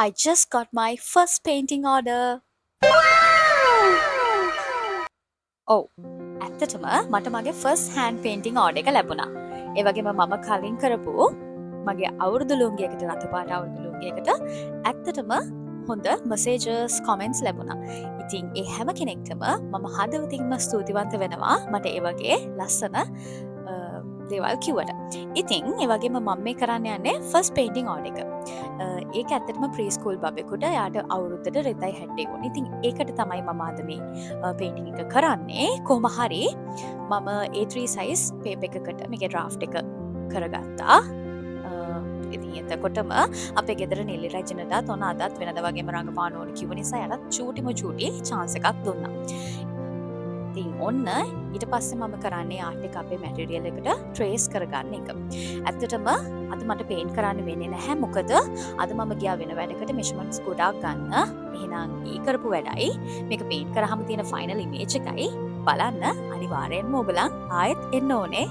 I just got my first painting order. ඔව්. ඇත්තටම මට මගේ ෆස් හෑන්ඩ් පේන්ටිං ඕඩර් එක ලැබුණා. ඒ වගේම මම කලින් කරපු මගේ අවුරුදු ලුංගියකට රතුපාට අවුරුදු ලුංගියකට ඇත්තටම හොඳ මෙසේජස් කමෙන්ට්ස් ලැබුණා. ඉතින් ඒ හැම කෙනෙක්ටම මම හදවතින්ම ස්තුතිවන්ත වෙනවා මට ඒ වගේ ලස්සන දේවල් කිව්වට. ඉතින් ඒ වගේම මම මේ කරන්න යන්නේ ෆස්ට් පේන්ටිං ඕඩර් එක. ඒක ඇත්තටම ප්‍රීස්කූල් බබෙකුට යාට අවුරුද්දට රෙතයි 60 වුණා. ඉතින් ඒකට තමයි මම අද මේ පේන්ටිං එක කරන්නේ. කොහොම හරි මම A3 size paper එකකට මේකේ draft එක කරගත්තා. ඉතින් එතකොටම අපේ ගෙදර නිල්ලි රජනටත් ඔන්න අදත් වෙනද වගේම රඟපාන්න ඕන කිව්ව නිසා යාට චූටිම චූටි chance එකක් දුන්නා. ඉතින් ඔන්න ඊට පස්සේ මම කරන්නේ ආර්ට් එක අපේ මැටීරියල් එකට ට්‍රේස් කරගන්න එක. ඇත්තටම අද මට පේන්ට් කරන්න වෙන්නේ නැහැ. මොකද අද මම ගියා වෙන වැඩකට මෙෂර්මන්ට්ස් ගොඩාක් ගන්න. එහෙනම් ඒ කරපු වැඩයි මේක පේන්ට් කරාම තියෙන ෆයිනල් ඉමේජ් එකයි බලන්න අනිවාර්යෙන්ම ඔයගලන් ආයෙත් එන්න ඕනේ.